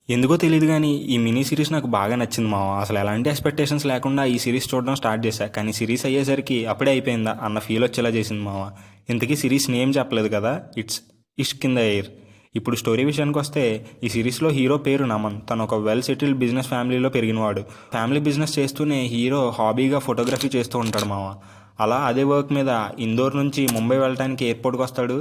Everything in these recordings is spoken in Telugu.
ఎందుకో తెలీదు గానీ, ఈ మినీ సీరీస్ నాకు బాగా నచ్చింది మావ. అసలు ఎలాంటి ఎక్స్‌పెక్టేషన్స్ లేకుండా ఈ సీరీస్ చూడడం స్టార్ట్ చేశా. కానీ సీరీస్ అయ్యేసరికి అప్పుడే అయిపోయిందా అన్న ఫీలొచ్చేలా చేసింది మావ. ఇంతకీ సీరీస్ నేమ్ చెప్పలేదు కదా! It's 'Ishq in the air'. ఇప్పుడు స్టోరీ విషయానికొస్తే ఈ సిరీస్‌లో హీరో పేరు నమన్. తను ఒక వెల్ సెటిల్డ్ బిజినెస్ ఫ్యామిలీలో పెరిగినవాడు. ఫ్యామిలీ బిజినెస్ చేస్తూనే హీరో హాబీగా ఫోటోగ్రఫీ చేస్తూ ఉంటాడు మావ. అలా అదే వర్క్ మీద ఇందోర్ నుంచి ముంబై వెళ్ళటానికి ఎయిర్‌పోర్ట్‌కి వస్తాడు.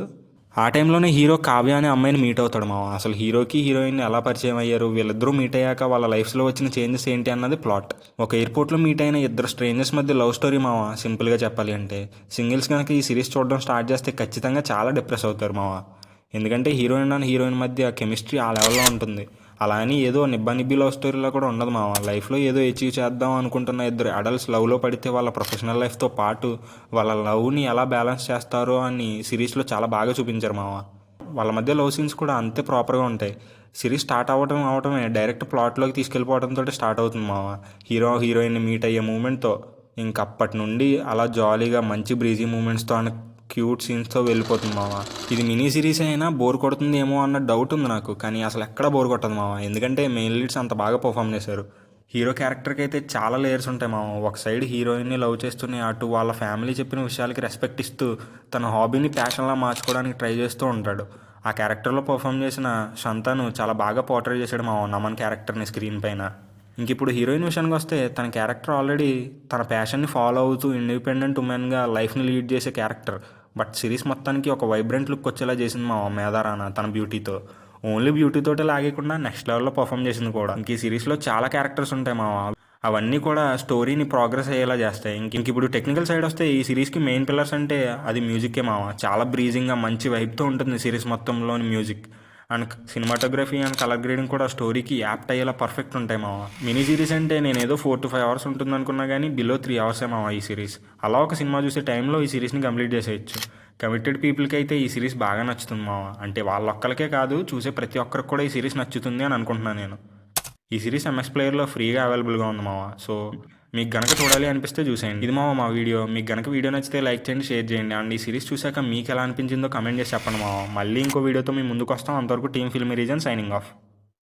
ఆ టైంలోనే హీరో కావ్య అనే అమ్మాయిని మీట్ అవుతాడు మావ. అసలు హీరోకి హీరోయిన్ ఎలా పరిచయం అయ్యారు, వీళ్ళిద్దరూ మీట్ అయ్యాక వాళ్ళ లైఫ్స్లో వచ్చిన చేంజెస్ ఏంటి అన్నది ప్లాట్. ఒక ఎయిర్పోర్ట్లో మీట్ అయిన ఇద్దరు స్ట్రేంజర్స్ మధ్య లవ్ స్టోరీ మావ. సింపుల్గా చెప్పాలి అంటే సింగిల్స్ కనుక ఈ సిరీస్ చూడడం స్టార్ట్ చేస్తే ఖచ్చితంగా చాలా డిప్రెస్ అవుతారు మావ. ఎందుకంటే హీరోయిన్ అండ్ హీరోయిన్ మధ్య కెమిస్ట్రీ ఆ లెవెల్లో ఉంటుంది. అలా అని ఏదో నిబ్బా లవ్ స్టోరీలో కూడా ఉండదు మామ. లైఫ్లో ఏదో అచీవ్ చేద్దాం అనుకుంటున్న ఇద్దరు అడల్ట్స్ లవ్లో పడితే వాళ్ళ ప్రొఫెషనల్ లైఫ్తో పాటు వాళ్ళ లవ్ని ఎలా బ్యాలెన్స్ చేస్తారో అని సిరీస్లో చాలా బాగా చూపించారు మామ. వాళ్ళ మధ్య లవ్ సీన్స్ కూడా అంతే ప్రాపర్గా ఉంటాయి. సిరీస్ స్టార్ట్ అవటమే డైరెక్ట్ ప్లాట్లోకి తీసుకెళ్ళిపోవడంతో స్టార్ట్ అవుతుంది మామ. హీరో హీరోయిన్ని మీట్ అయ్యే మూమెంట్తో ఇంకప్పటి నుండి అలా జాలీగా మంచి బ్రీజీ మూమెంట్స్తో అని క్యూట్ సీన్స్తో వెళ్ళిపోతుంది మామ. ఇది మినీ సిరీస్ అయినా బోర్ కొడుతుంది ఏమో అన్న డౌట్ ఉంది నాకు. కానీ అసలు ఎక్కడ బోర్ కొట్టదు మామ. ఎందుకంటే మెయిన్ లీడ్స్ అంత బాగా పర్ఫామ్ చేశారు. హీరో క్యారెక్టర్కి అయితే చాలా లేయర్స్ ఉంటాయి మామ. ఒక సైడ్ హీరోయిన్ని లవ్ చేస్తూనే అటు వాళ్ళ ఫ్యామిలీ చెప్పిన విషయాలకి రెస్పెక్ట్ ఇస్తూ తన హాబీని ప్యాషన్లా మార్చుకోవడానికి ట్రై చేస్తూ ఉంటాడు. ఆ క్యారెక్టర్లో పర్ఫామ్ చేసిన శంతను చాలా బాగా పోర్ట్రేట్ చేశాడు మామ నమన్ క్యారెక్టర్ని స్క్రీన్ పైన. ఇంక ఇప్పుడు హీరోయిన్ విషయానికి వస్తే తన క్యారెక్టర్ ఆల్రెడీ తన ప్యాషన్ని ఫాలో అవుతూ ఇండిపెండెంట్ ఉమెన్గా లైఫ్ని లీడ్ చేసే క్యారెక్టర్. బట్ సిరీస్ మొత్తానికి ఒక వైబ్రెంట్ లుక్ వచ్చేలా చేసింది మా మేధారాన తన బ్యూటీతో. ఓన్లీ బ్యూటీతోటే లాగేకుండా నెక్స్ట్ లెవెల్లో పర్ఫామ్ చేసింది కూడా. ఇంక ఈ సిరీస్లో చాలా క్యారెక్టర్స్ ఉంటాయి మా అవన్నీ కూడా స్టోరీని ప్రోగ్రెస్ అయ్యేలా చేస్తాయి. ఇంక ఇప్పుడు టెక్నికల్ సైడ్ వస్తే ఈ సిరీస్కి మెయిన్ పిల్లర్స్ అంటే అది మ్యూజిక్కే మావ. చాలా బ్రీజింగ్గా మంచి వైబ్తో ఉంటుంది సిరీస్ మొత్తంలోని music. And cinematography and colour grading కూడా స్టోరీకి యాప్ట్ అయ్యేలా పర్ఫెక్ట్ ఉంటాయి మావ. మినీ సిరీస్ అంటే నేను ఏదో 4 to 5 hours ఉంటుంది అనుకున్నా కానీ బిలో 3 hours మావ ఈ సిరీస్. అలా ఒక సినిమా చూసే టైంలో ఈ సిరీస్ని కంప్లీట్ చేసేయచ్చు. కమిటెడ్ పీపుల్కి అయితే ఈ సిరీస్ బాగా నచ్చుతుంది మావ. అంటే వాళ్ళొక్కరికే కాదు, చూసే ప్రతి ఒక్కరికి కూడా ఈ సిరీస్ నచ్చుతుంది అని అనుకుంటున్నాను నేను. ఈ సిరీస్ ఎంఎక్స్ ప్లేయర్లో ఫ్రీగా అవైలబుల్గా ఉంది మావ. సో మీకు గనక చూడాలి అనిపిస్తే చూసేయండి. ఇది మావ మా వీడియో. మీకు గనక వీడియో నచ్చితే లైక్ చేయండి, షేర్ చేయండి. అండ్ ఈ సిరీస్ చూశాక మీకు ఎలా అనిపించిందో కమెంట్ చేసి చెప్పండి మావ. మళ్ళీ ఇంకో వీడియోతో మీ ముందుకు వస్తాం. అంతవరకు team film reason signing off.